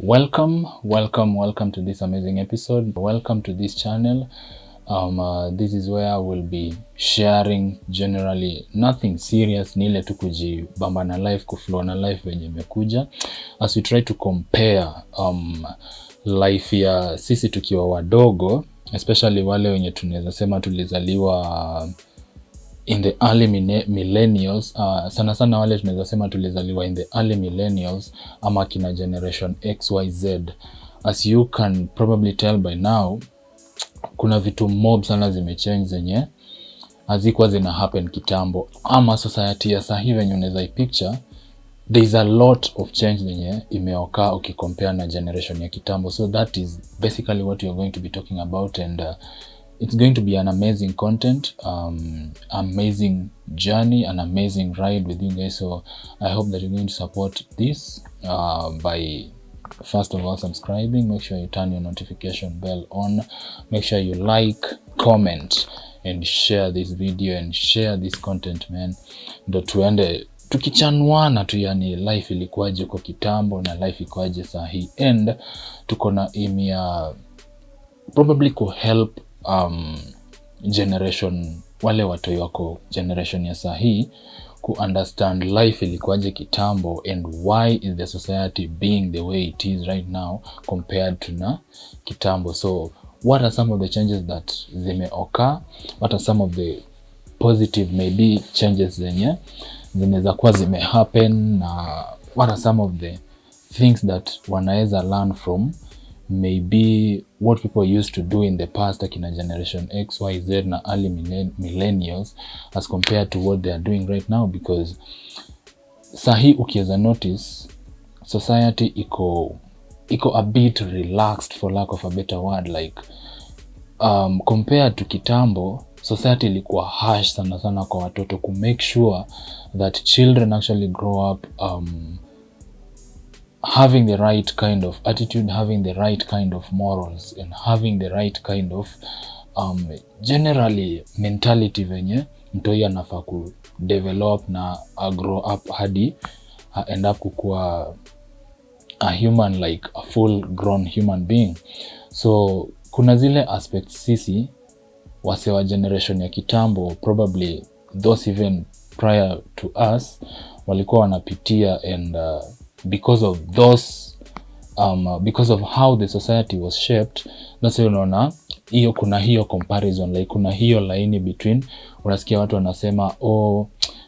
Welcome to this amazing episode. Welcome to this channel. This is where I will be sharing generally nothing serious, ni ile tu kujibamba na life, kuflow na life venye imekuja, as we try to compare life ya sisi tukiwa wadogo, especially wale wenye tunaweza sema tulizaliwa in the early millennials, sana wale tunaweza sema tulizaliwa in the early millennials ama kina generation XYZ. As you can probably tell by now, kuna vitu mob sana zimechange zenye hazikuwa zina happen kitambo, ama society ya sasa hivi unaweza picture there is a lot of change zenye imeoka ukicompare na generation ya kitambo. So that is basically what we are going to be talking about, and it's going to be an amazing content, amazing journey, an amazing ride with you guys. So I hope that you're going to support this by first of all subscribing. Make sure you turn your notification bell on. Make sure you like, comment, and share this video and share this content, man. Ndo tuende tukichanuana tu, yani life ilikuwaje kwa kitambo na life ikoaje sahi, and tuko na aim ya probably ku help generation, wale watu wako generation ya sahi, ku understand life ilikuwaje kitambo and why is the society being the way it is right now compared to na kitambo. So what are some of the changes that zimeoka? What are some of the positive maybe changes zenye zinaweza kuwa zime happen, na what are some of the things that wanaweza learn from maybe what people used to do in the past, akina generation XYZ na early millennials, as compared to what they are doing right now. Because sahi ukiweza notice society iko a bit relaxed, for lack of a better word, like compared to kitambo, society ilikuwa harsh sana kwa watoto, to make sure that children actually grow up having the right kind of attitude, having the right kind of morals, and having the right kind of generally mentality venye mtoi anafaa ku develop na grow up hadi end up kukua a human, like a full grown human being. So kuna zile aspects sisi wase wa generation ya kitambo, probably those even prior to us, walikuwa wanapitia, and because of those because of how the society was shaped, that's why unaona hiyo, kuna hiyo comparison, like kuna hiyo line between, unasikia watu wanasema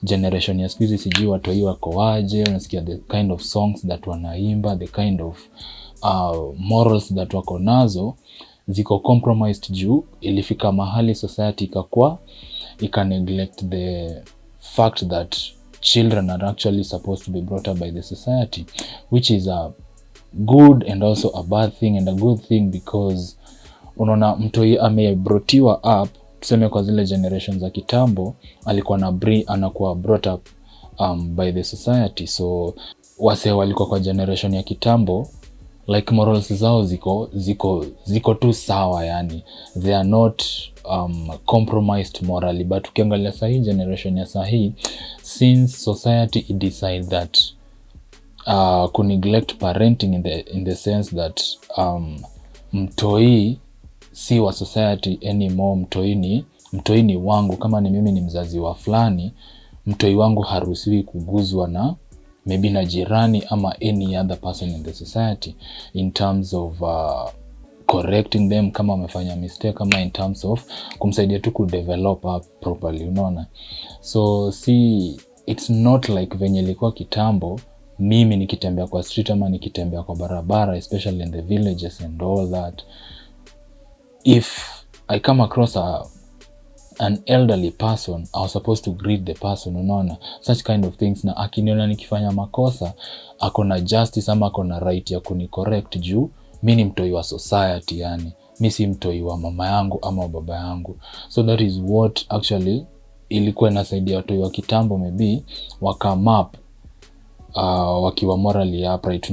generation ya squeeze sijui watu hiyo wako waje, unasikia the kind of songs that wanaimba, the kind of morals that wako nazo ziko compromised juu ilifika mahali society ikakua neglect the fact that children are actually supposed to be brought up by the society, which is a good and also a bad thing. And a good thing because unaona mtoi amebrotiwa up, tuseme kwa zile generations za kitambo alikuwa anakuwa brought up by the society. So wase walikuwa kwa generation ya kitambo, like morals zao ziko tu sawa, yani they are not compromised morally. But ukiangalia sahi generation ya sahi, since society decide that ku neglect parenting in the sense that mtoi si wa society anymore, mtoi ni wangu. Kama ni mimi ni mzazi wa fulani, mtoi wangu haruhusiwi kuguzwa na maybe na jirani ama any other person in the society, in terms of correcting them kama wamefanya mistake, kama in terms of kumsaidia tu ku develop up properly, unaona. So it's not like venye ilikuwa kitambo, mimi nikitembea kwa street ama nikitembea kwa barabara, especially in the villages and all that, if I come across an elderly person, I was supposed to greet the person, unaona, such kind of things. Na akiniona nikifanya makosa, akona justice ama akona right ya kuni correct juu mimi ni mtoi wa society, yani mimi si mtoi wa mama yangu ama baba yangu. So that is what actually ilikuwa inasaidia watu wa kitambo maybe wakame up wakiwa morally upright.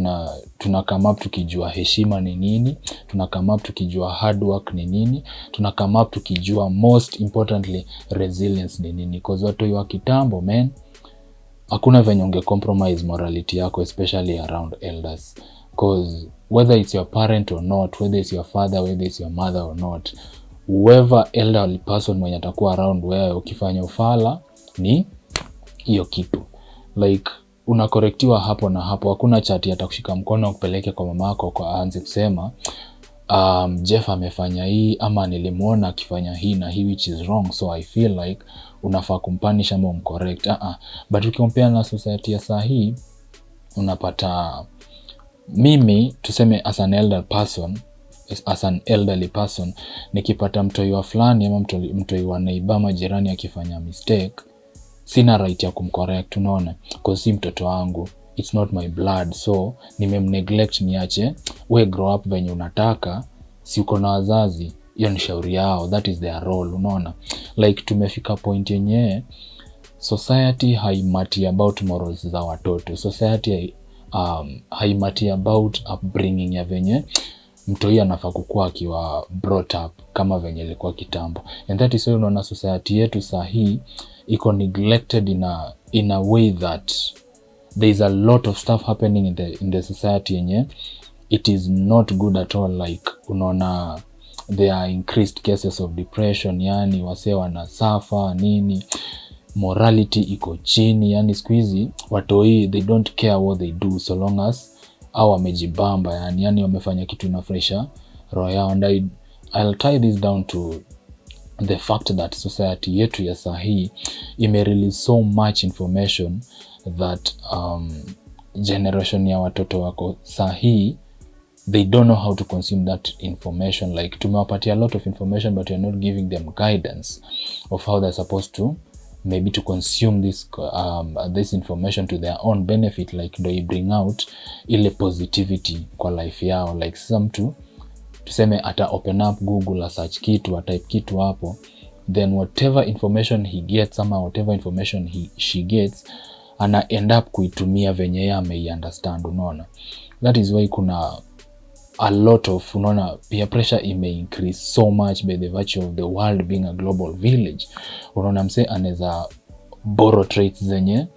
Tuna come up tukijua heshima ni nini, tuna come up tukijua hard work ni nini, tuna come up tukijua most importantly resilience ni nini. Because watu wa kitambo, man, hakuna venye unge compromise morality yako, especially around elders. Because whether it's your parent or not, whether it's your father, whether it's your mother or not, whoever elderly person mwenye atakuwa around wewe, ukifanya ufala ni hiyo kitu. Like unakorektiwa hapo na hapo. Hakuna chati atakushika mkono kupeleke kwa mamako kwa aanze kusema Jeff amefanya hii ama nilimuona akifanya hii na hii which is wrong, so I feel like unafaa kumpunish ama umcorrect. But ukicompare na society ya saa hii, unapata mimi tuseme as an elderly person nikipata mtoi wa fulani ama mtoi wa neighbor ama jirani akifanya mistake, sina right ya kumcorrect, unaona, because si mtoto wangu, it's not my blood, so nimemneglect, niache we grow up venye unataka. Si uko na wazazi, hiyo ni shauri yao, that is their role, unaona. Like tumefika point yenye society haimati about morals za watoto. Society haimati about upbringing ya venye mtoi anafaa kukua akiwa brought up kama venye ilikuwa kitambo. And that is why unaona society yetu sahi iko neglected in a way that there is a lot of stuff happening in the society yenye it is not good at all. Like unaona there are increased cases of depression, yani wase wana suffer nini, morality iko chini, yani siku hizi watoi they don't care what they do so long as au wamejibamba, yani wamefanya kitu inafresha roho yao. And I'll tie this down to the fact that society yetu ya sahi imerelease so much information that generation ya watoto wako sahi they don't know how to consume that information. Like tumewapatia a lot of information but we are not giving them guidance of how they're supposed to maybe to consume this information to their own benefit. Like they bring out ile positivity kwa life yao. Like some tuseme ata open up Google, search kitu, type kitu hapo, then whatever information he gets ama whatever information she gets ana end up kuitumia venye yeye ameiunderstand, unaona. That is why kuna a lot of, unaona, peer pressure increase so much by the virtue of the world being a global village. Unaona mse anaweza borrow traits zenye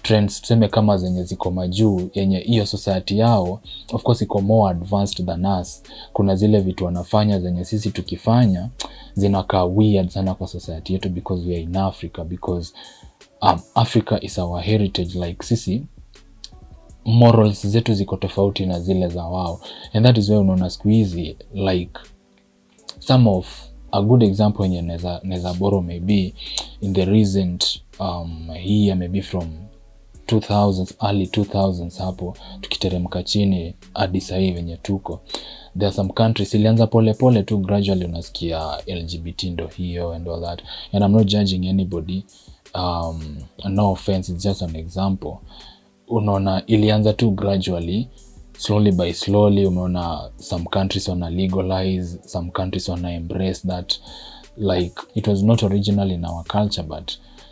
trends tuseme kama zenye ziko majuu yenye hiyo society yao of course iko more advanced than us. Kuna zile vitu wanafanya zenye sisi tukifanya zinakaa weird sana kwa society yetu because we are in Africa, because Africa is our heritage. Like sisi morals zetu ziko tofauti na zile za wao, and that is why unaona siku hizi like some of a good example yenye neza borrow maybe in the recent here maybe from 2000s, early 2000s hapo tukiteremka chini hadi sasa hivi venye tuko. There are some countries ilianza pole pole tu, gradually unasikia LGBT ndo hiyo and all that, and I'm not judging anybody, no offense, it's just an example. Unaona ilianza tu gradually, slowly by slowly. Unaona some countries wana legalize, some countries wana embrace that. Like it was not original in our culture but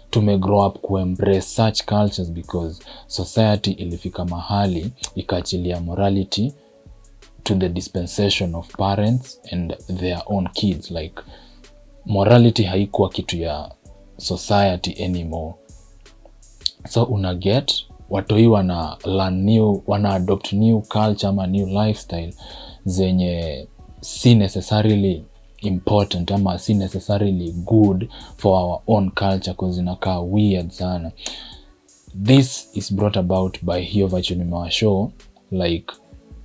tume grow up ku embrace such cultures because society ilifika mahali ikaachilia morality to the dispensation of parents and their own kids. Like morality haikuwa kitu ya society anymore, so una get watoi wana learn new, wana adopt new culture ama new lifestyle zenye si necessarily important ama si necessarily good for our own culture because zinakaa weird sana. This is brought about by hiyo virtue nimewashow. Like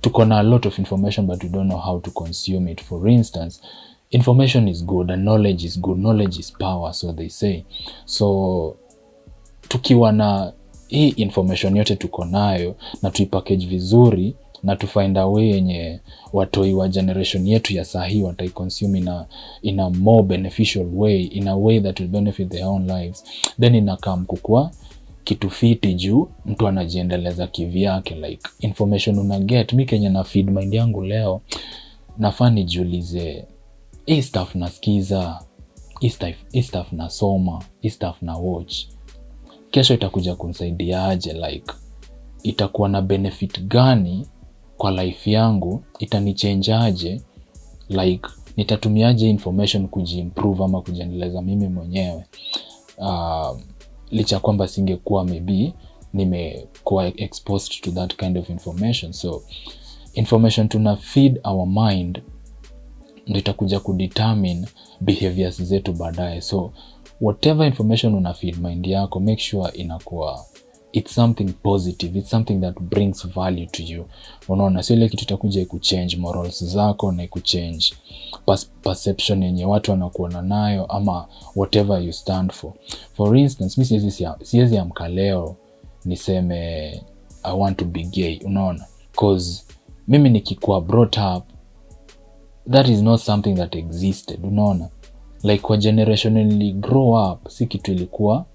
tuko na a lot of information but we don't know how to consume it. For instance, information is good and knowledge is good. Knowledge is power, so they say. So tukiwa na hii information yote tuko nayo na tuipackage vizuri na to find a way yenye watoi wa generation yetu ya sahi watai consume in a more beneficial way, in a way that will benefit their own lives, then inakaa kukua kitu fiti juu mtu anajiendeleza kivyake. Like information una get, mimi Kenya na feed mind yangu leo nafaa nijiulize hii stuff nasikiza, hii stuff nasoma, hii stuff na watch, kesho itakuja kunisaidia aje? Like itakuwa na benefit gani kwa life yangu? Itanichange aje? Like nitatumiaje information kujiimprove ama kujiendeleza mimi mwenyewe? Licha kwamba singekuwa maybe nimekuwa exposed to that kind of information. So information tuna feed our mind ndio itakuja kudetermine behaviors zetu baadaye. So whatever information una feed mind yako, make sure inakuwa it's something positive, it's something that brings value to you. Unaona, sio ile kitu itakuja ikuchange morals zako na ikuchange perception yenye watu wanakuona nayo ama whatever you stand for. For instance, mimi siwezi amka leo niseme I want to be gay, unaona, cause mimi nikikuwa brought up, that is not something that existed, unaona. Like kwa generationally grow up, si kitu ilikuwa,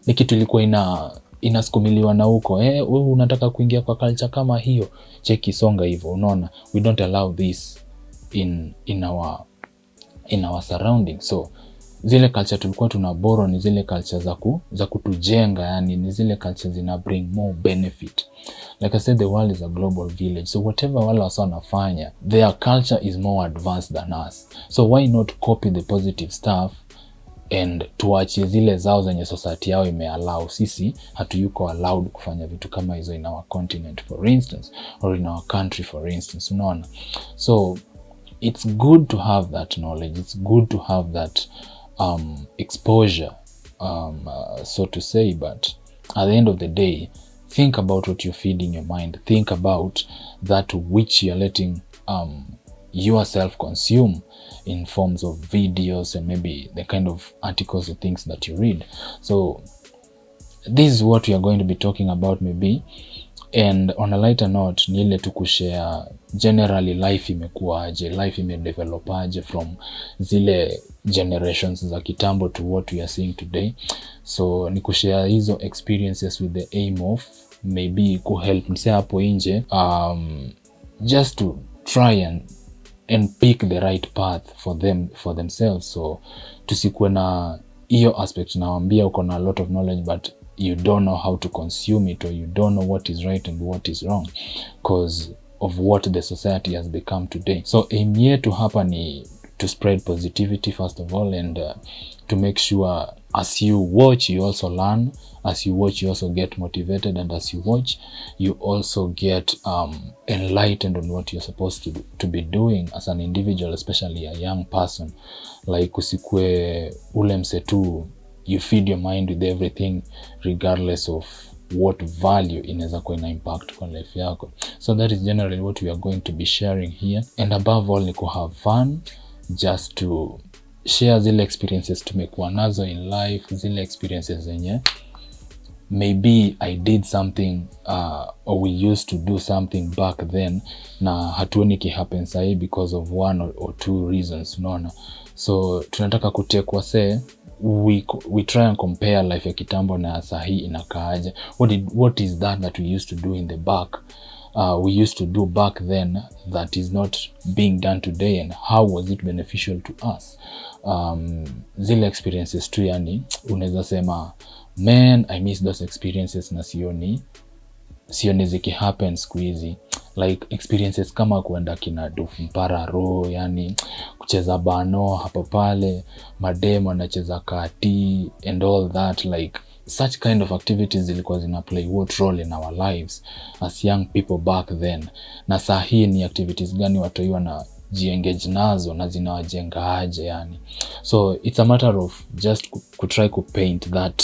ni kitu ilikuwa inasukumiliwa na huko, wewe unataka kuingia kwa culture kama hiyo, cheki songa hivyo, unaona. We don't allow this in our surroundings. So zile culture tulikuwa tunaboro ni zile culture za kutujenga, yani ni zile culture zina bring more benefit. Like I said, the world is a global village. So whatever wale wasa wanafanya, their culture is more advanced than us. So why not copy the positive stuff and tuache zile zao zenye society yao imeallow? Sisi hatuyuko allowed kufanya vitu kama hizo in our continent, for instance, or in our country, for instance, unaona. So it's good to have that knowledge. It's good to have that exposure, so to say. But at the end of the day, think about what you're feeding your mind. Think about that which you're letting yourself consume in forms of videos and maybe the kind of articles or things that you read. So this is what we are going to be talking about maybe. And on a lighter note, ni ile tu kushare generally life imekuaje, life imedevelop aje from zile generations za kitambo to what we are seeing today. So ni kushare hizo experiences with the aim of maybe kuhelp mse hapo nje just to try and pick the right path for themselves. So tusikuwe na hiyo aspect nawaambia uko na a lot of knowledge but you don't know how to consume it, or you don't know what is right and what is wrong because of what the society has become today. So aim yetu hapa ni to spread positivity first of all, and to make sure as you watch you also learn, as you watch you also get motivated, and as you watch you also get enlightened on what you're supposed to be doing as an individual, especially a young person. Like usikwe ule msetu you feed your mind with everything regardless of what value inaweza kuwa ina impact kwa life yako. So that is generally what we are going to be sharing here, and above all ni ku have fun, just to share zile experiences tumekuwa nazo in life, zile experiences zenye maybe I did something or we used to do something back then na hatuoni ki happen sahi because of one or two reasons, unaona. So tunataka kutekwa say we try and compare life ya kitambo na sahi inakaaje. What is that we used to do in the back, we used to do back then that is not being done today, and how was it beneficial to us? Zile experiences tu, yani unaweza sema man I miss those experiences na sioni ziki happen siku hizi. Like experiences kama kuenda kina Dufu Mpara Ro, yani kucheza bano hapa pale, mademo anacheza kati and all that. Like such kind of activities zilikuwa zina play what role in our lives as young people back then. Na saa hii ni activities gani watu wana jiengage nazo na zinawajenga aje yani. So it's a matter of just try to paint that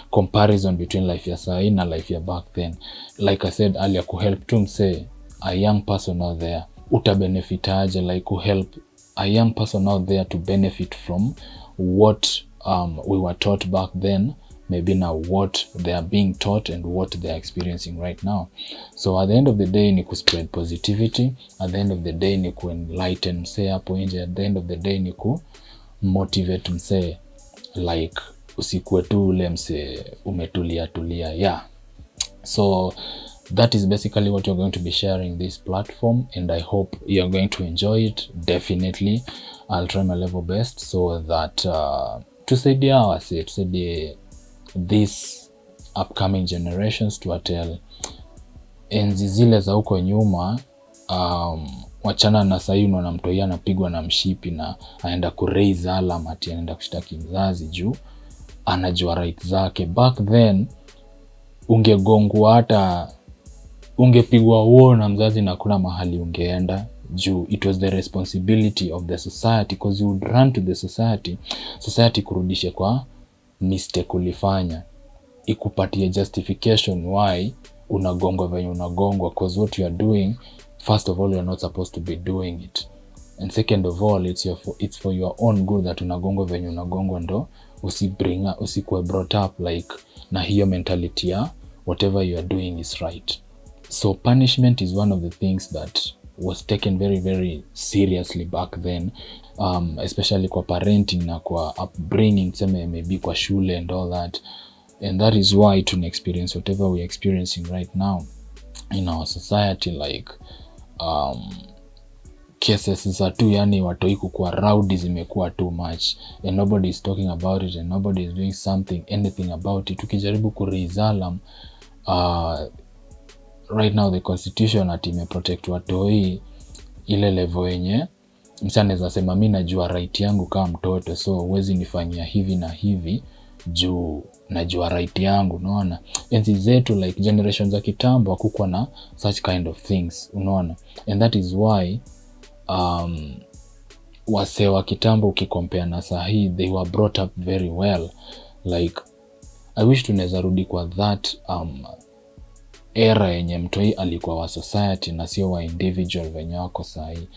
comparison between life ya saa hii na life ya back then. Like I said earlier, ku help to say a young person out there utabenefit aje, like ku help a young person out there to benefit from what we were taught back then, maybe now what they are being taught and what they are experiencing right now. So at the end of the day ni ku spread positivity, at the end of the day ni ku enlighten mse hapo nje, at the end of the day ni ku motivate mse, like usikuwe tu ule mse umetulia yeah. So that is basically what you're going to be sharing this platform, and I hope you're going to enjoy it. Definitely I'll try my level best so that tusaidia these upcoming generations, to tell enzi zile za huko nyuma, wachana na sasa hivi na mtoi anapigwa na mshipi na aenda ku raise alarm ati anaenda kushtaki mzazi juu anajua right zake. Back then ungegongwa hata ungepigwa uo na mzazi na kuna mahali ungeenda juu it was the responsibility of the society, because you would run to the society kurudishe kwa mistake ulifanya, ikupatie justification why unagongwa venye unagongwa, because what you are doing, first of all, you are not supposed to be doing it, and second of all, it's for your own good that unagongwa venye unagongwa, ndo usikuwe brought up like na hiyo mentality ya whatever you are doing is right. So punishment is one of the things that was taken very, very seriously back then, especially kwa parenting na kwa upbringing, maybe kwa shule and all that. And that is why to experience whatever we're experiencing right now in our society, like cases za tu, yani watoi kukua rowdy zimekuwa too much, and nobody is talking about it, and nobody is doing anything about it. Tukijaribu ku-raise alarm, right now the constitution ati imeprotect watoi ile level yenye msa anaweza sema mimi najua right yangu kama mtoto, so huwezi nifanyia hivi na hivi juu najua right yangu, unaona. Enzi zetu like generations za kitambo hakukuwa na such kind of things, unaona. And that is why wase wa kitambo ukikompare na sahi, they were brought up very well. Like I wish tunaweza rudi kwa that era yenye mtoi alikuwa wa society na sio wa individual venye wako sahi.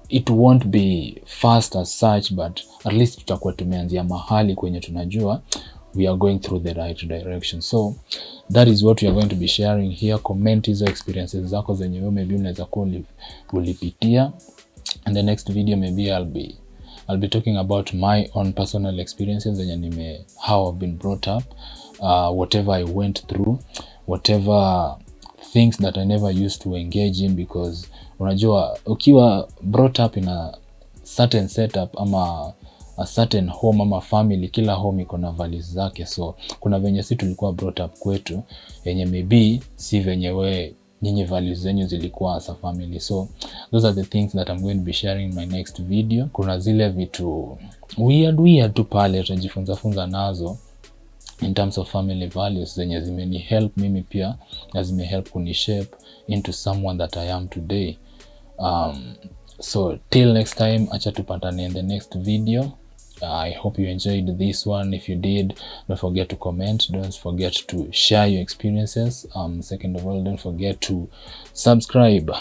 It won't be fast as such, but at least tutakuwa tumeanzia mahali kwenye tunajua we are going through the right direction. So that is what we are going to be sharing here. Comment hizo experiences zako zenye wewe maybe unaweza kuwa ulipitia. And the next video maybe I'll be talking about my own personal experiences zenye how I've been brought up, whatever I went through, whatever things that I never used to engage in, because unajua ukiwa brought up in a certain setup ama a certain home ama family, kila home iko na values zake. So kuna venye si tulikuwa brought up kwetu yenye maybe si venye nyinyi values zenyu zilikuwa as a family. So those are the things that I'm going to be sharing in my next video. Kuna zile vitu weird tu pale tutajifunza nazo in terms of family values zenye zimeni help mimi pia na zime help kunishape into someone that I am today. So till next time, acha tupatane in the next video. I hope you enjoyed this one. If you did, don't forget to comment, don't forget to share your experiences. Second of all, don't forget to subscribe.